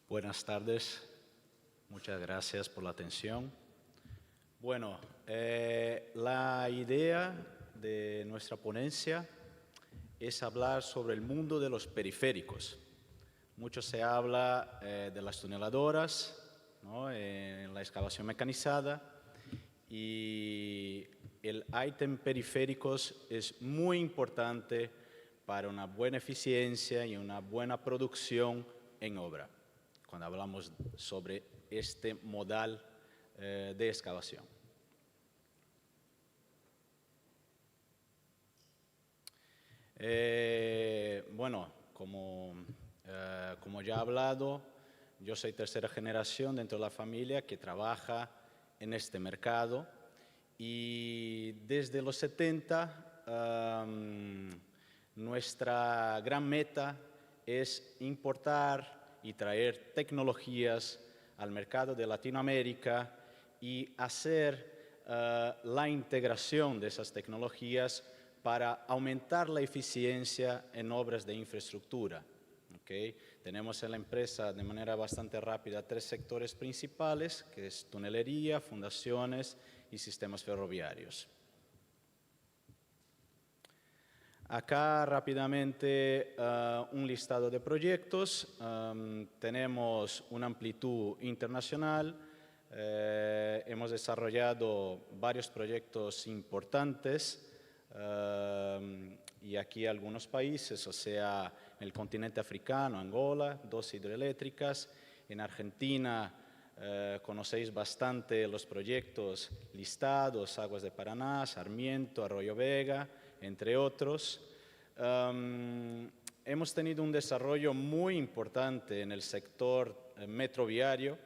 Buenas tardes, muchas gracias por la atención. Bueno, la idea de nuestra ponencia es hablar sobre el mundo de los periféricos. Mucho se habla de las tuneladoras, ¿no?, en la excavación mecanizada, y el ítem periféricos es muy importante para una buena eficiencia y una buena producción en obra, cuando hablamos sobre este modal de excavación. Bueno, como ya he hablado, yo soy tercera generación dentro de la familia que trabaja en este mercado, y desde los 70 nuestra gran meta es importar y traer tecnologías al mercado de Latinoamérica y hacer la integración de esas tecnologías para aumentar la eficiencia en obras de infraestructura. ¿Okay? Tenemos en la empresa de manera bastante rápida 3 sectores principales, que es tunelería, fundaciones y sistemas ferroviarios. Acá rápidamente un listado de proyectos. Tenemos una amplitud internacional. Hemos desarrollado varios proyectos importantes y aquí algunos países, o sea, en el continente africano, Angola, 2 hidroeléctricas. En Argentina conocéis bastante los proyectos listados, Aguas de Paraná, Sarmiento, Arroyo Vega, entre otros. Hemos tenido un desarrollo muy importante en el sector metroviario.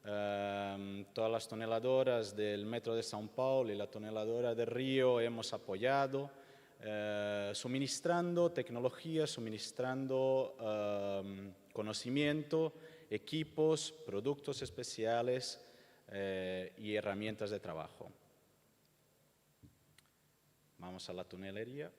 Todas las tuneladoras del Metro de São Paulo y la tuneladora de Río hemos apoyado, suministrando tecnología, suministrando conocimiento, equipos, productos especiales y herramientas de trabajo. Vamos a la tunelería.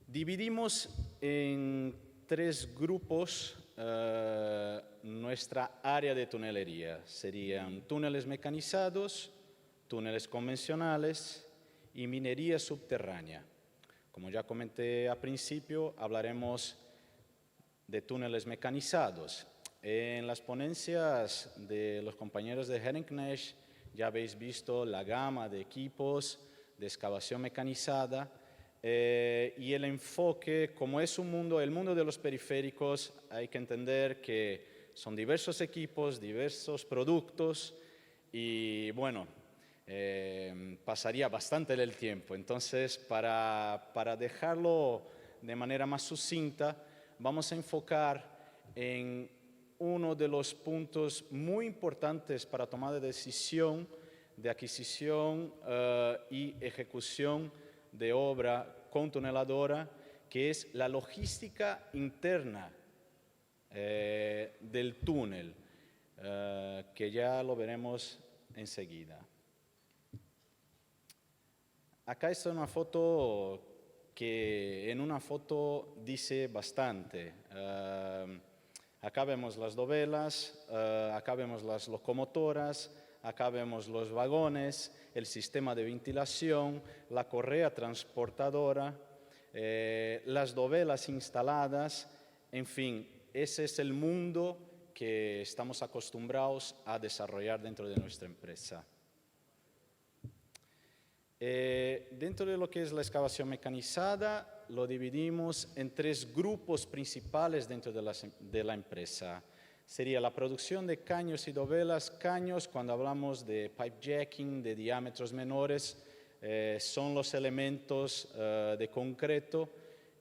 Dividimos en 3 grupos nuestra área de tunelería. Serían túneles mecanizados, túneles convencionales y minería subterránea. Como ya comenté al principio, hablaremos de túneles mecanizados. En las ponencias de los compañeros de Herrenknecht ya habéis visto la gama de equipos de excavación mecanizada y el enfoque, como es el mundo de los periféricos, hay que entender que son diversos equipos, diversos productos y bueno, pasaría bastante del tiempo. Entonces, para dejarlo de manera más sucinta, vamos a enfocar en uno de los puntos muy importantes para tomar de decisión de adquisición y ejecución de obra con tuneladora, que es la logística interna del túnel, que ya lo veremos enseguida. Acá está una foto que en una foto dice bastante. Acá vemos las dovelas, acá vemos las locomotoras, acá vemos los vagones, el sistema de ventilación, la correa transportadora, las dovelas instaladas, en fin, ese es el mundo que estamos acostumbrados a desarrollar dentro de nuestra empresa. Dentro de lo que es la excavación mecanizada, lo dividimos en 3 grupos principales dentro de la empresa. Sería la producción de caños y dovelas. Caños, cuando hablamos de pipe jacking, de diámetros menores, son los elementos de concreto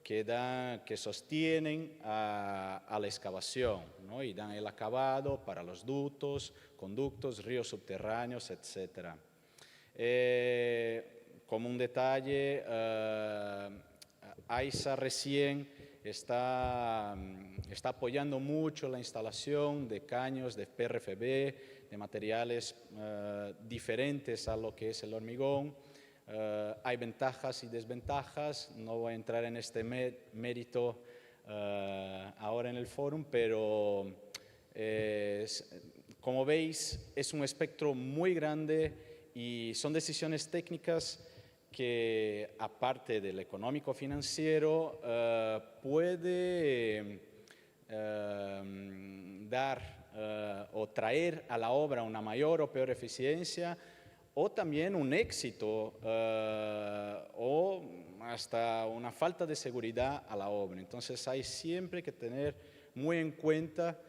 que sostienen a la excavación, ¿no?, y dan el acabado para los ductos, conductos, ríos subterráneos, etc. Como un detalle, AISA recién está apoyando mucho la instalación de caños de PRFB, de materiales diferentes a lo que es el hormigón, Hay ventajas y desventajas, no voy a entrar en este mérito ahora en el fórum, pero como veis es un espectro muy grande y son decisiones técnicas que, aparte del económico financiero, puede dar o traer a la obra una mayor o peor eficiencia, o también un éxito o hasta una falta de seguridad a la obra. Entonces hay siempre que tener muy en cuenta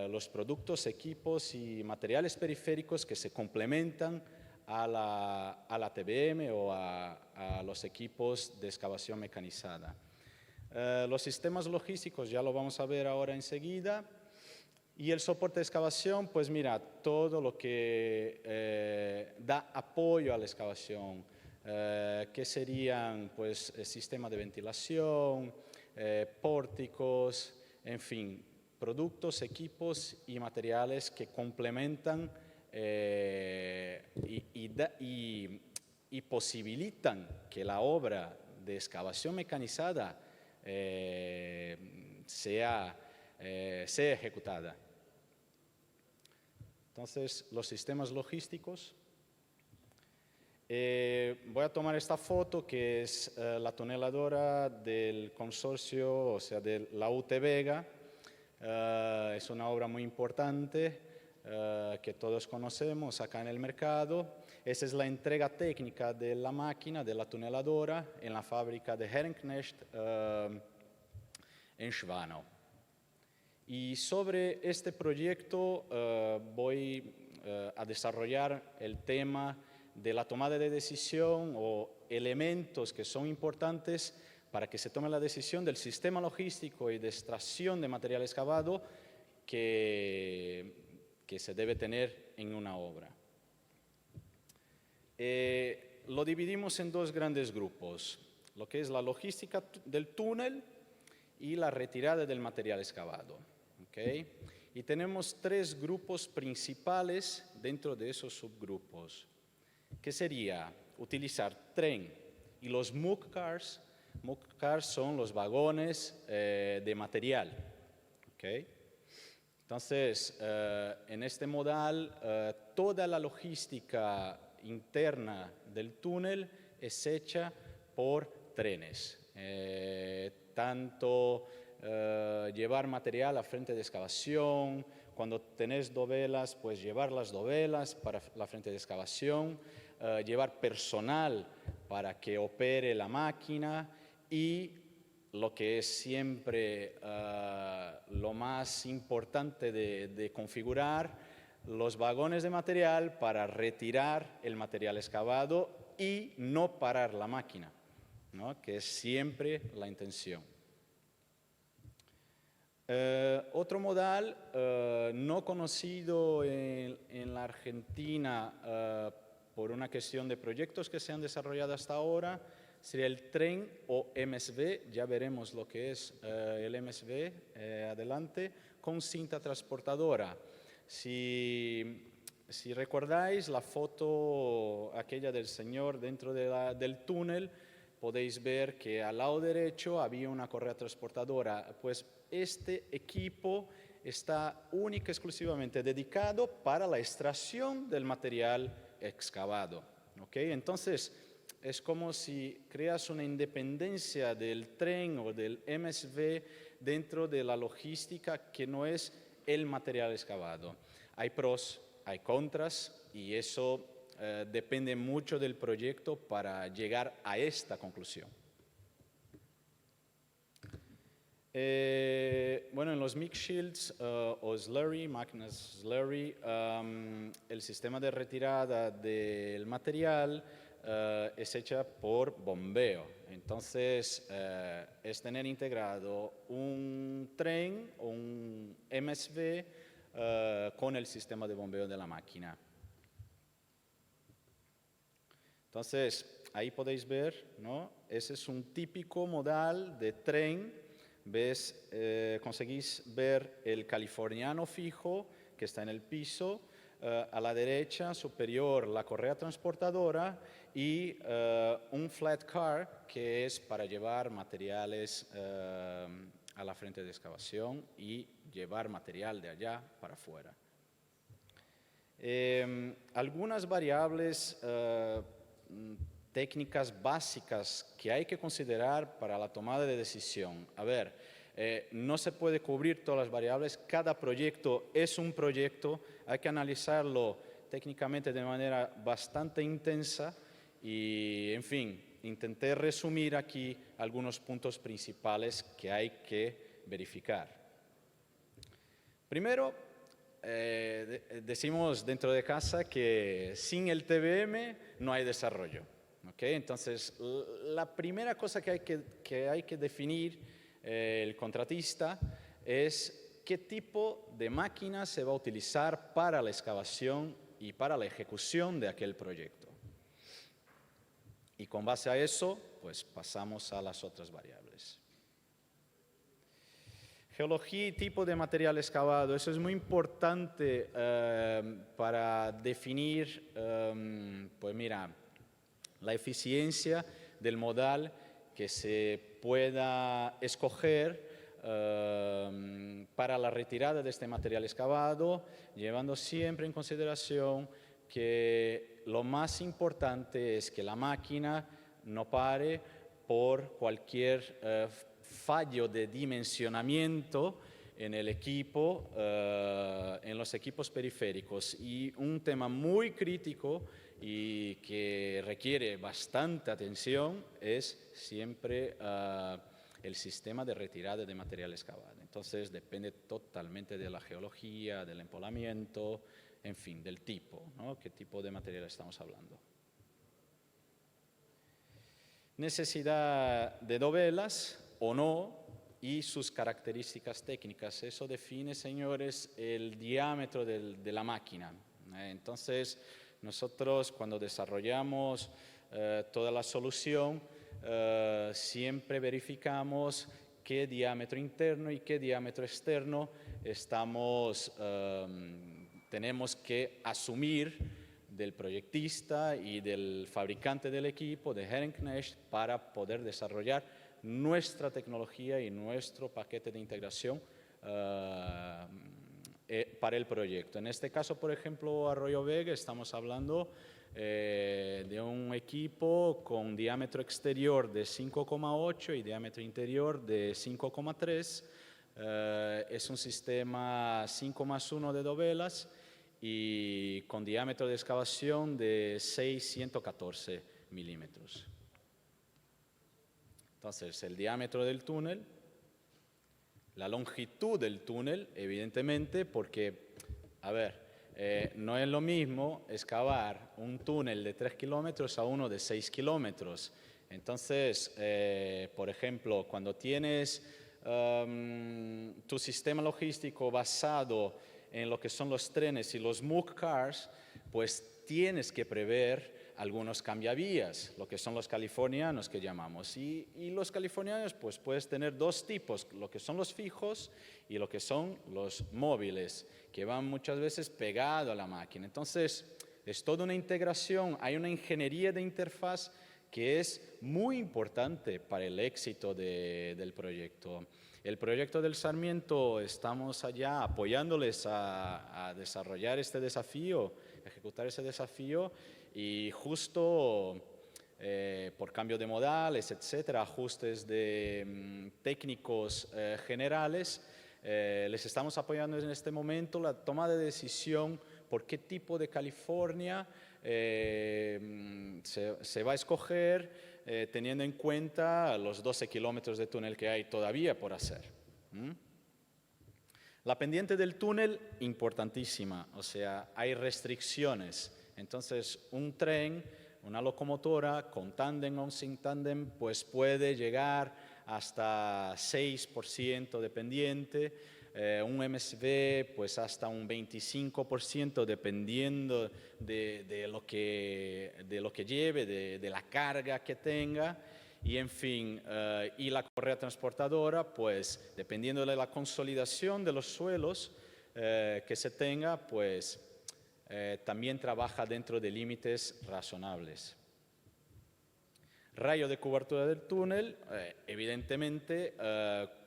los productos, equipos y materiales periféricos que se complementan a la TBM o a los equipos de excavación mecanizada. Los sistemas logísticos ya lo vamos a ver ahora enseguida. Y el soporte de excavación, pues mira, todo lo que da apoyo a la excavación, que serían pues el sistema de ventilación, pórticos, en fin, productos, equipos y materiales que complementan y posibilitan que la obra de excavación mecanizada sea ejecutada. Entonces, los sistemas logísticos. Voy a tomar esta foto que es la tuneladora del consorcio, o sea, de la UT Vega. Es una obra muy importante que todos conocemos acá en el mercado. Esa es la entrega técnica de la máquina, de la tuneladora, en la fábrica de Herrenknecht en Schwanau. Y sobre este proyecto voy a desarrollar el tema de la tomada de decisión o elementos que son importantes para que se tome la decisión del sistema logístico y de extracción de material excavado que se debe tener en una obra. Lo dividimos en dos grandes grupos, lo que es la logística del túnel y la retirada del material excavado. ¿Okay? Y tenemos tres grupos principales dentro de esos subgrupos, que sería utilizar tren y los MUC cars. MUC cars son los vagones de material. ¿Okay? Entonces, en este modal, toda la logística interna del túnel es hecha por trenes. Tanto llevar material a frente de excavación, cuando tenés dovelas, pues llevar las dovelas para la frente de excavación, llevar personal para que opere la máquina y lo que es siempre lo más importante de configurar, los vagones de material para retirar el material excavado y no parar la máquina, ¿no? Que es siempre la intención. Otro modal no conocido en la Argentina por una cuestión de proyectos que se han desarrollado hasta ahora sería el tren o MSV. Ya veremos lo que es el MSV adelante, con cinta transportadora. Si recordáis la foto aquella del señor dentro del túnel, podéis ver que al lado derecho había una correa transportadora. Pues este equipo está única y exclusivamente dedicado para la extracción del material excavado. ¿Okay? Entonces, es como si creas una independencia del tren o del MSV dentro de la logística que no es el material excavado. Hay pros, hay contras y eso depende mucho del proyecto para llegar a esta conclusión. Bueno, en los mix shields o slurry, máquinas slurry, el sistema de retirada del material es hecha por bombeo. Entonces, es tener integrado un tren o un MSV con el sistema de bombeo de la máquina. Entonces, ahí podéis ver, ¿no? Ese es un típico modal de tren. ¿Ves? Conseguís ver el californiano fijo que está en el piso, a la derecha superior la correa transportadora y un flat car que es para llevar materiales a la frente de excavación y llevar material de allá para afuera. Algunas variables técnicas básicas que hay que considerar para la tomada de decisión. A ver, no se puede cubrir todas las variables, cada proyecto es un proyecto, hay que analizarlo técnicamente de manera bastante intensa y, en fin, intenté resumir aquí algunos puntos principales que hay que verificar. Primero, decimos dentro de casa que sin el TBM no hay desarrollo. ¿Okay? Entonces, la primera cosa que hay que definir el contratista es qué tipo de máquina se va a utilizar para la excavación y para la ejecución de aquel proyecto. Y con base a eso, pues pasamos a las otras variables. Geología y tipo de material excavado. Eso es muy importante para definir, pues mira, la eficiencia del modal que se pueda escoger para la retirada de este material excavado, llevando siempre en consideración que lo más importante es que la máquina no pare por cualquier fallo de dimensionamiento en el equipo, en los equipos periféricos. Y un tema muy crítico y que requiere bastante atención es siempre el sistema de retirada de material excavado. Entonces depende totalmente de la geología, del empolamiento, en fin, del tipo, ¿no? ¿Qué tipo de material estamos hablando? Necesidad de dovelas o no y sus características técnicas. Eso define, señores, el diámetro de la máquina. Entonces, nosotros cuando desarrollamos toda la solución, siempre verificamos qué diámetro interno y qué diámetro externo tenemos que asumir del proyectista y del fabricante del equipo, de Herrenknecht, para poder desarrollar nuestra tecnología y nuestro paquete de integración para el proyecto. En este caso, por ejemplo, Arroyo Vega, estamos hablando de un equipo con diámetro exterior de 5,8 y diámetro interior de 5,3. Es un sistema 5+1 de dovelas y con diámetro de excavación de 614 milímetros. Entonces, el diámetro del túnel, la longitud del túnel, evidentemente, porque, a ver, no es lo mismo excavar un túnel de 3 kilómetros a uno de 6 kilómetros. Entonces, por ejemplo, cuando tienes tu sistema logístico basado en lo que son los trenes y los MOOC cars, pues tienes que prever algunos cambiavías, lo que son los californianos que llamamos. Y los californianos, pues puedes tener dos tipos, lo que son los fijos y lo que son los móviles, que van muchas veces pegados a la máquina. Entonces, es toda una integración, hay una ingeniería de interfaz que es muy importante para el éxito del proyecto. El proyecto del Sarmiento, estamos allá apoyándoles a desarrollar este desafío, ejecutar ese desafío, y justo por cambio de modales, etcétera, ajustes de técnicos generales, les estamos apoyando en este momento la toma de decisión por qué tipo de California se va a escoger, teniendo en cuenta los 12 kilómetros de túnel que hay todavía por hacer. La pendiente del túnel, importantísima, o sea, hay restricciones. Entonces, un tren, una locomotora, con tándem o sin tándem, pues puede llegar hasta 6% de pendiente, un MSV pues hasta un 25% dependiendo de lo que lleve, de la carga que tenga. Y en fin, y la correa transportadora, pues dependiendo de la consolidación de los suelos que se tenga, pues también trabaja dentro de límites razonables. Radio de cobertura del túnel, evidentemente,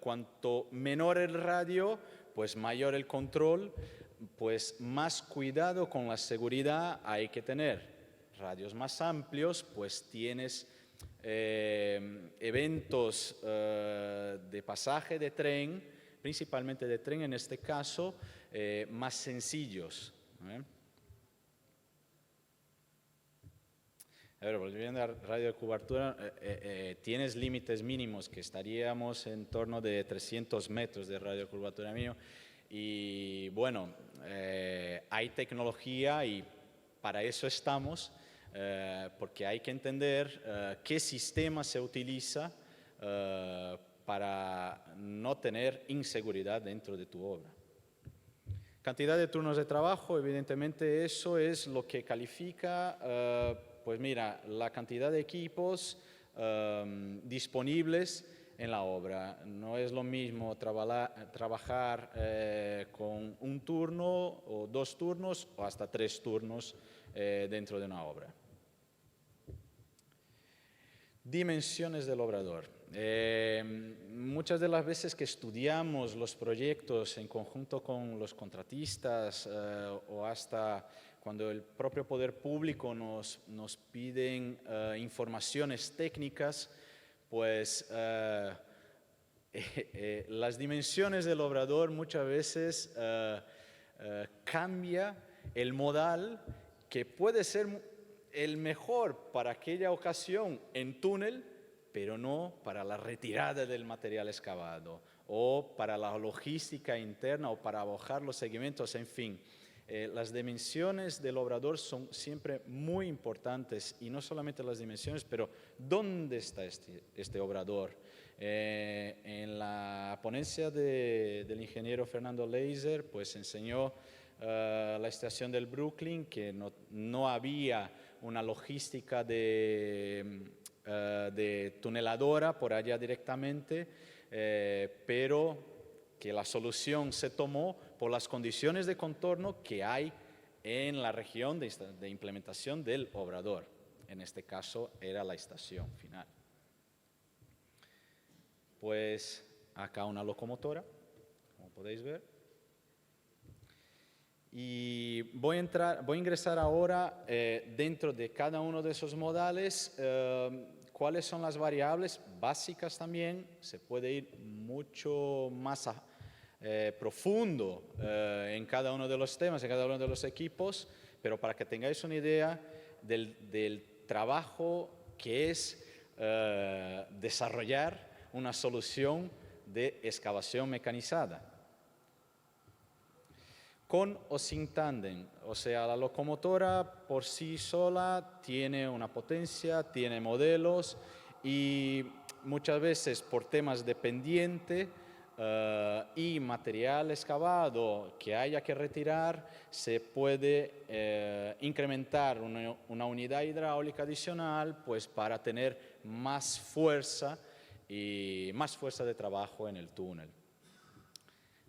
cuanto menor el radio, pues mayor el control, pues más cuidado con la seguridad hay que tener. Radios más amplios, pues tienes eventos de pasaje de tren, principalmente de tren en este caso, más sencillos. A ver, volviendo a radio de cobertura, tienes límites mínimos que estaríamos en torno de 300 metros de radio de cobertura mínimo. Y bueno, hay tecnología y para eso estamos, porque hay que entender qué sistema se utiliza para no tener inseguridad dentro de tu obra. Cantidad de turnos de trabajo, evidentemente eso es lo que califica, pues mira, la cantidad de equipos disponibles en la obra. No es lo mismo trabajar con un turno o 2 turnos o hasta 3 turnos dentro de una obra. Dimensiones del obrador. Muchas de las veces que estudiamos los proyectos en conjunto con los contratistas o hasta cuando el propio poder público nos piden informaciones técnicas, pues las dimensiones del obrador muchas veces cambia el modal que puede ser el mejor para aquella ocasión en túnel, pero no para la retirada del material excavado o para la logística interna o para bajar los segmentos, en fin. Las dimensiones del obrador son siempre muy importantes y no solamente las dimensiones, pero ¿dónde está este obrador? En la ponencia del ingeniero Fernando Leiser, pues enseñó la estación del Brooklyn, que no había una logística de tuneladora por allá directamente, pero que la solución se tomó por las condiciones de contorno que hay en la región de implementación del obrador. En este caso era la estación final. Pues acá una locomotora, como podéis ver. Y voy a ingresar ahora dentro de cada uno de esos modales cuáles son las variables básicas también. Se puede ir mucho más profundo en cada uno de los temas, en cada uno de los equipos, pero para que tengáis una idea del trabajo que es desarrollar una solución de excavación mecanizada. Con o sin tándem, o sea, la locomotora por sí sola tiene una potencia, tiene modelos y muchas veces por temas de pendiente y material excavado que haya que retirar, se puede incrementar una unidad hidráulica adicional pues para tener más fuerza y más fuerza de trabajo en el túnel.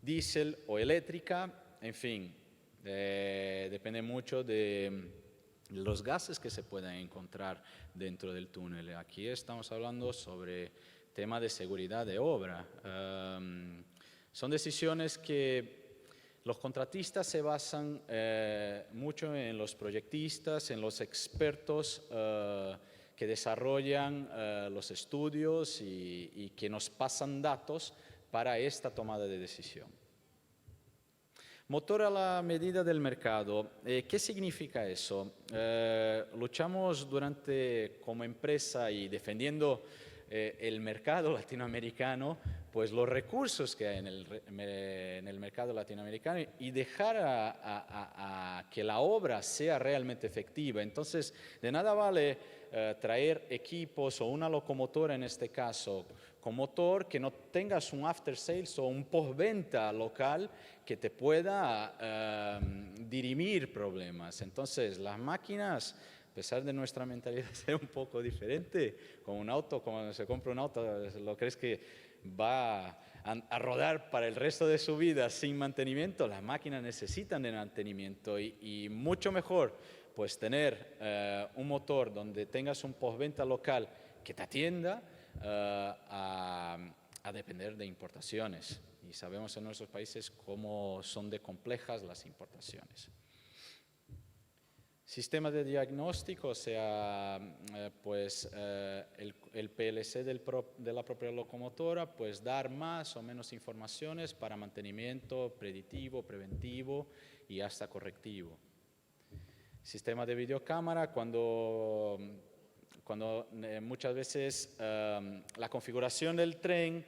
Diésel o eléctrica. En fin, depende mucho de los gases que se puedan encontrar dentro del túnel. Aquí estamos hablando sobre tema de seguridad de obra. Son decisiones que los contratistas se basan mucho en los proyectistas, en los expertos que desarrollan los estudios y que nos pasan datos para esta tomada de decisión. Motor a la medida del mercado. ¿Qué significa eso? Luchamos como empresa y defendiendo el mercado latinoamericano, pues los recursos que hay en el mercado latinoamericano y dejar a que la obra sea realmente efectiva. Entonces, de nada vale traer equipos o una locomotora en este caso con motor que no tengas un after sales o un postventa local que te pueda dirimir problemas. Entonces, las máquinas, a pesar de nuestra mentalidad ser un poco diferente, con un auto, cuando se compra un auto, lo crees que va a a rodar para el resto de su vida sin mantenimiento, las máquinas necesitan de mantenimiento y mucho mejor pues tener un motor donde tengas un postventa local que te atienda a depender de importaciones. Y sabemos en nuestros países cómo son de complejas las importaciones. Sistema de diagnóstico, o sea, el PLC de la propia locomotora, pues dar más o menos informaciones para mantenimiento predictivo, preventivo y hasta correctivo. Sistema de videocámara, cuando muchas veces la configuración del tren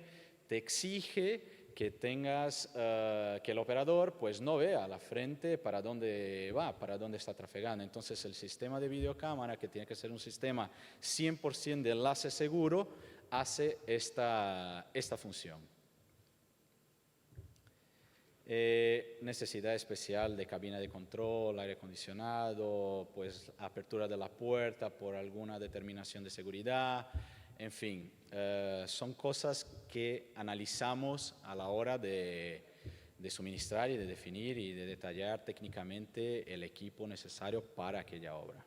te exige que tengas, que el operador pues no vea a la frente para dónde va, para dónde está trafegando. Entonces el sistema de videocámara, que tiene que ser un sistema 100% de enlace seguro, hace esta función. Necesidad especial de cabina de control, aire acondicionado, pues apertura de la puerta por alguna determinación de seguridad. En fin, son cosas que analizamos a la hora de suministrar y de definir y de detallar técnicamente el equipo necesario para aquella obra.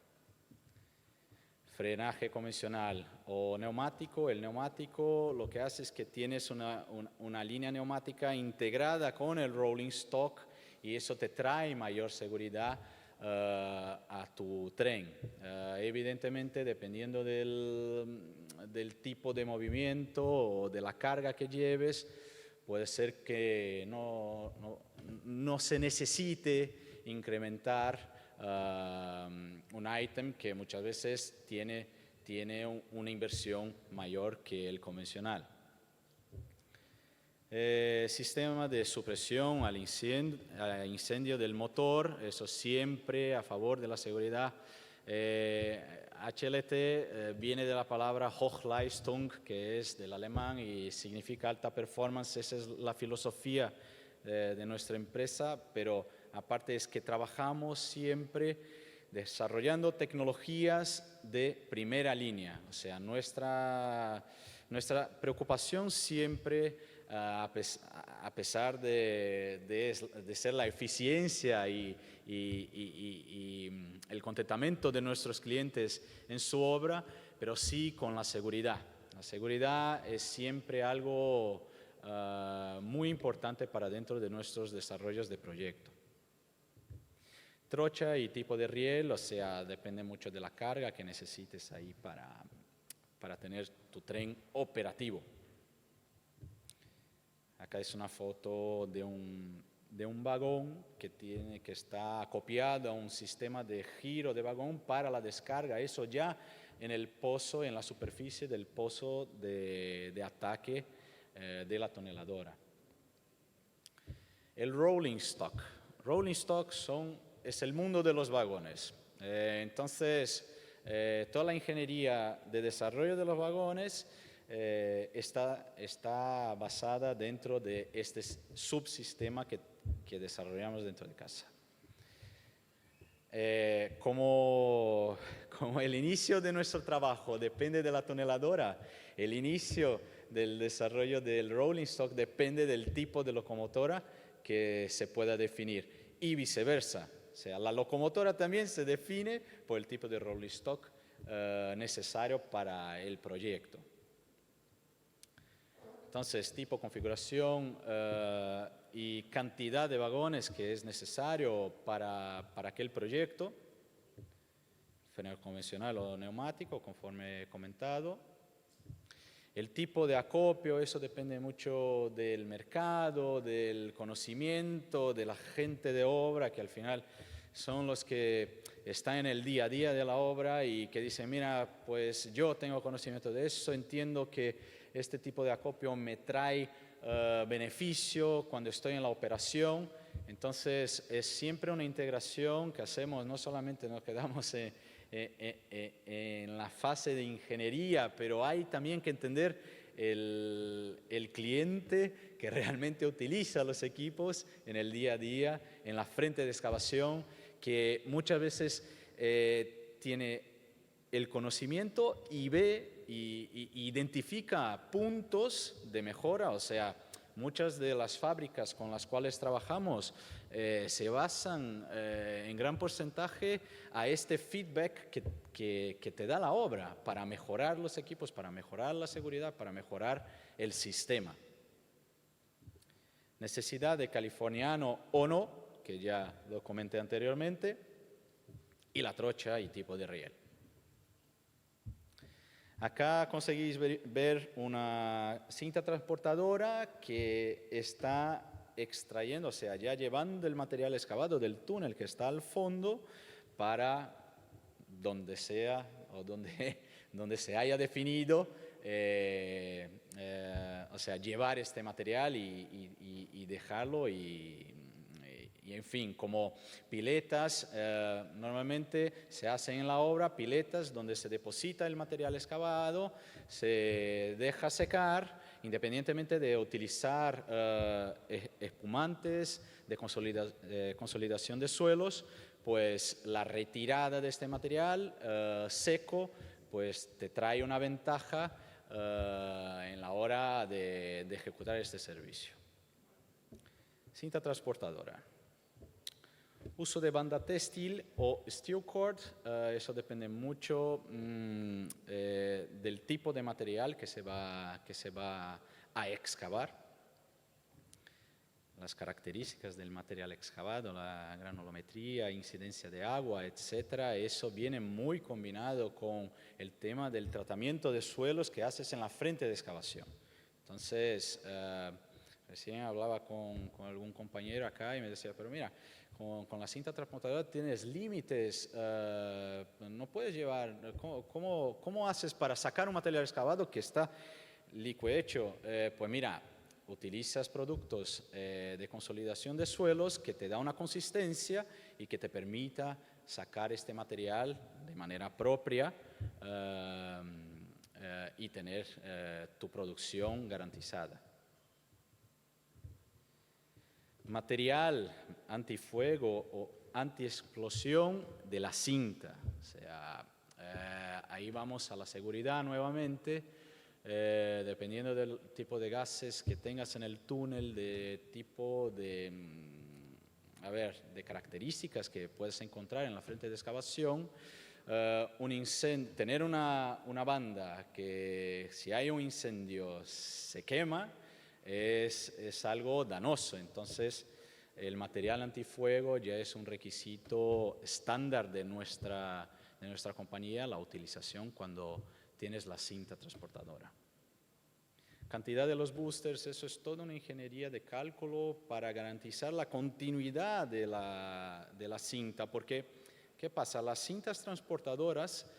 Frenaje convencional o neumático. El neumático lo que hace es que tienes una línea neumática integrada con el rolling stock y eso te trae mayor seguridad a tu tren. Evidentemente, dependiendo del tipo de movimiento o de la carga que lleves, puede ser que no se necesite incrementar un ítem que muchas veces tiene una inversión mayor que el convencional. Sistema de supresión al incendio del motor, eso siempre a favor de la seguridad. HLT viene de la palabra Hochleistung, que es del alemán y significa alta performance. Esa es la filosofía de nuestra empresa, pero aparte es que trabajamos siempre desarrollando tecnologías de primera línea. O sea, nuestra preocupación siempre, a pesar de ser la eficiencia y el contentamiento de nuestros clientes en su obra, pero sí con la seguridad. La seguridad es siempre algo muy importante para dentro de nuestros desarrollos de proyecto. Trocha y tipo de riel, o sea, depende mucho de la carga que necesites ahí para tener tu tren operativo. Acá es una foto de un vagón que está acopiado a un sistema de giro de vagón para la descarga. Eso ya en el pozo, en la superficie del pozo de ataque de la toneladora. El rolling stock. Rolling stock es el mundo de los vagones. Entonces, toda la ingeniería de desarrollo de los vagones está basada dentro de este subsistema que desarrollamos dentro de casa. Como el inicio de nuestro trabajo depende de la toneladora, el inicio del desarrollo del rolling stock depende del tipo de locomotora que se pueda definir y viceversa. O sea, la locomotora también se define por el tipo de rolling stock necesario para el proyecto. Entonces, tipo, configuración y cantidad de vagones que es necesario para aquel proyecto, freno convencional o neumático, conforme he comentado. El tipo de acopio, eso depende mucho del mercado, del conocimiento, de la gente de obra, que al final son los que están en el día a día de la obra y que dicen, mira, pues yo tengo conocimiento de eso, entiendo que este tipo de acopio me trae beneficio cuando estoy en la operación. Entonces, es siempre una integración que hacemos, no solamente nos quedamos en la fase de ingeniería, pero hay también que entender el cliente que realmente utiliza los equipos en el día a día, en la frente de excavación, que muchas veces tiene el conocimiento y ve y identifica puntos de mejora, o sea, muchas de las fábricas con las cuales trabajamos se basan en gran porcentaje a este feedback que te da la obra para mejorar los equipos, para mejorar la seguridad, para mejorar el sistema. Necesidad de californiano o no, que ya lo comenté anteriormente, y la trocha y tipo de riel. Acá conseguís ver una cinta transportadora que está extrayendo, o sea, ya llevando el material excavado del túnel que está al fondo para donde sea o donde se haya definido, o sea, llevar este material y dejarlo y en fin, como piletas, normalmente se hacen en la obra piletas donde se deposita el material excavado, se deja secar, independientemente de utilizar espumantes de consolidación de suelos, pues la retirada de este material seco pues te trae una ventaja en la hora de ejecutar este servicio. Cinta transportadora. Uso de banda textil o steel cord, eso depende mucho del tipo de material que se va a excavar. Las características del material excavado, la granulometría, incidencia de agua, etcétera, eso viene muy combinado con el tema del tratamiento de suelos que haces en la frente de excavación. Entonces, recién hablaba con algún compañero acá y me decía, pero mira, con la cinta transportadora tienes límites, no puedes llevar, ¿cómo haces para sacar un material excavado que está licuehecho? Pues mira, utilizas productos de consolidación de suelos que te da una consistencia y que te permita sacar este material de manera propia y tener tu producción garantizada. Material antifuego o antiexplosión de la cinta. O sea, ahí vamos a la seguridad nuevamente, dependiendo del tipo de gases que tengas en el túnel, de tipo de, de características que puedes encontrar en la frente de excavación. Tener una banda que si hay un incendio se quema, es algo danoso. Entonces, el material antifuego ya es un requisito estándar de nuestra compañía, la utilización cuando tienes la cinta transportadora. Cantidad de los boosters, eso es toda una ingeniería de cálculo para garantizar la continuidad de la cinta, porque ¿qué pasa? Las cintas transportadoras,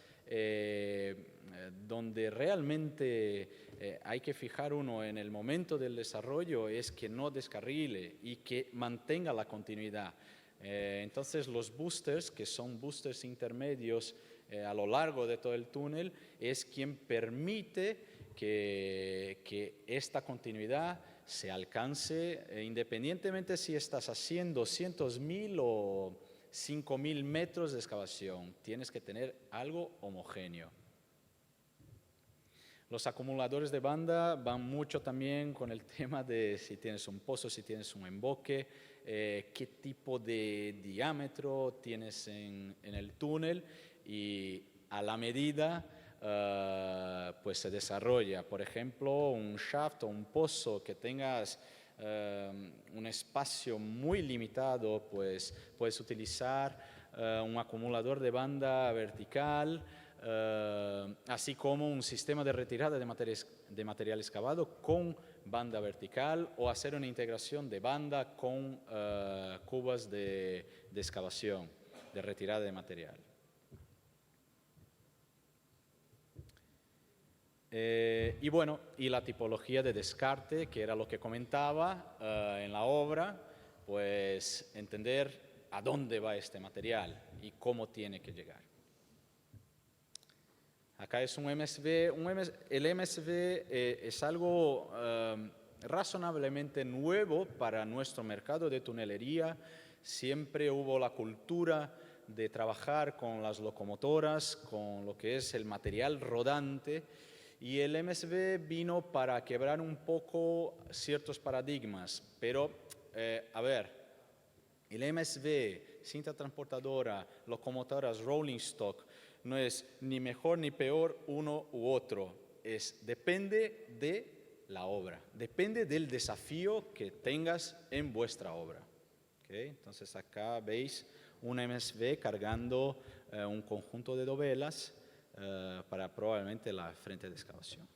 donde realmente hay que fijar uno en el momento del desarrollo es que no descarrile y que mantenga la continuidad. Entonces los boosters, que son boosters intermedios a lo largo de todo el túnel, es quien permite que esta continuidad se alcance independientemente si estás haciendo cientos mil o 5.000 metros de excavación, tienes que tener algo homogéneo. Los acumuladores de banda van mucho también con el tema de si tienes un pozo, si tienes un emboque, qué tipo de diámetro tienes en el túnel, y a la medida pues se desarrolla. Por ejemplo, un shaft o un pozo que tengas un espacio muy limitado, pues puedes utilizar un acumulador de banda vertical, así como un sistema de retirada de material excavado con banda vertical, o hacer una integración de banda con cubas de excavación, de retirada de material. Y bueno, y la tipología de descarte, que era lo que comentaba en la obra, pues entender a dónde va este material y cómo tiene que llegar. Acá es un MSV. El MSV es algo razonablemente nuevo para nuestro mercado de tunelería. Siempre hubo la cultura de trabajar con las locomotoras, con lo que es el material rodante, Y el MSV vino para quebrar un poco ciertos paradigmas, pero, a ver, el MSV, cinta transportadora, locomotoras, rolling stock, no es ni mejor ni peor uno u otro, depende de la obra, depende del desafío que tengas en vuestra obra. ¿Okay? Entonces acá veis un MSV cargando un conjunto de dovelas para probablemente la frente de excavación.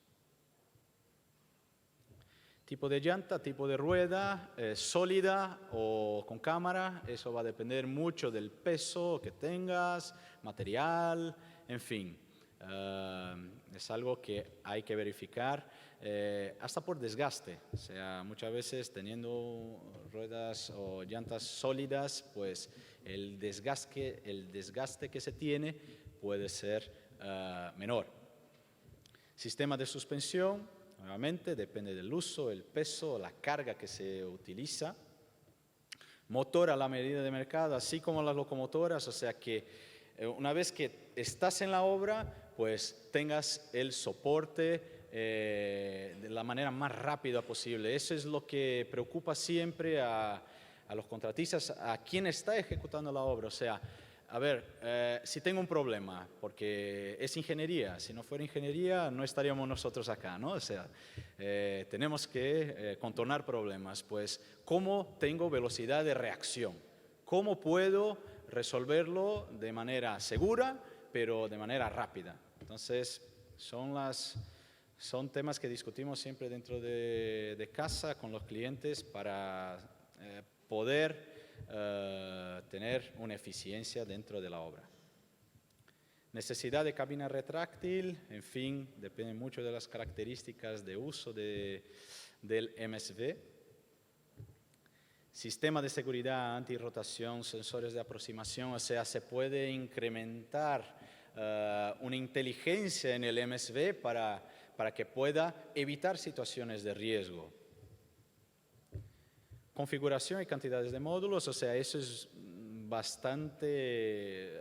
Tipo de llanta, tipo de rueda, sólida o con cámara, eso va a depender mucho del peso que tengas, material, en fin. Es algo que hay que verificar hasta por desgaste. O sea, muchas veces teniendo ruedas o llantas sólidas, pues el desgaste que se tiene puede ser menor. Sistema de suspensión. Nuevamente, depende del uso, el peso, la carga que se utiliza. Motor a la medida de mercado, así como las locomotoras, o sea que una vez que estás en la obra, pues tengas el soporte de la manera más rápida posible. Eso es lo que preocupa siempre a los contratistas, a quien está ejecutando la obra. O sea, a ver, si tengo un problema, porque es ingeniería, si no fuera ingeniería no estaríamos nosotros acá, ¿no? O sea, tenemos que contornar problemas, pues, ¿cómo tengo velocidad de reacción? ¿Cómo puedo resolverlo de manera segura, pero de manera rápida? Entonces, son temas que discutimos siempre dentro de casa con los clientes para poder tener una eficiencia dentro de la obra. Necesidad de cabina retráctil, en fin, depende mucho de las características de uso del MSV. Sistema de seguridad, antirrotación, sensores de aproximación, o sea, se puede incrementar una inteligencia en el MSV para que pueda evitar situaciones de riesgo. Configuración y cantidades de módulos, o sea, eso es bastante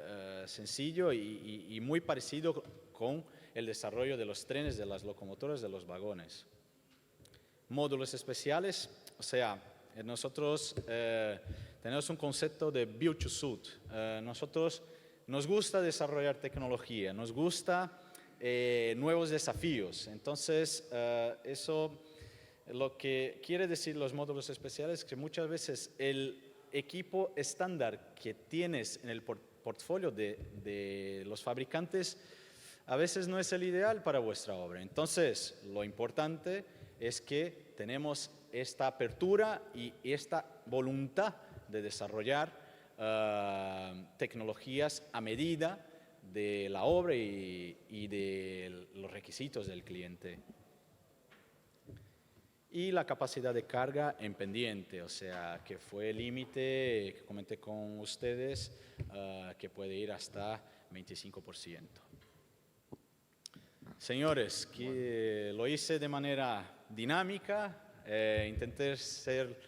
sencillo y muy parecido con el desarrollo de los trenes, de las locomotoras, de los vagones. Módulos especiales, o sea, nosotros tenemos un concepto de build to suit. Nosotros nos gusta desarrollar tecnología, nos gusta nuevos desafíos. Entonces, eso lo que quiere decir los módulos especiales es que muchas veces el equipo estándar que tienes en el portfolio de los fabricantes a veces no es el ideal para vuestra obra. Entonces, lo importante es que tenemos esta apertura y esta voluntad de desarrollar tecnologías a medida de la obra y de los requisitos del cliente. Y la capacidad de carga en pendiente, o sea, que fue el límite que comenté con ustedes, que puede ir hasta 25%. Señores, que lo hice de manera dinámica, intenté ser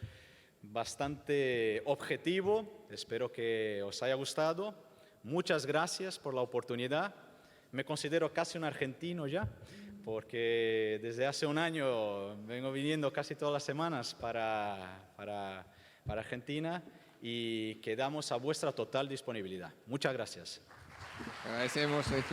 bastante objetivo, espero que os haya gustado. Muchas gracias por la oportunidad. Me considero casi un argentino ya, porque desde hace un año vengo viniendo casi todas las semanas para Argentina y quedamos a vuestra total disponibilidad. Muchas gracias. Agradecemos.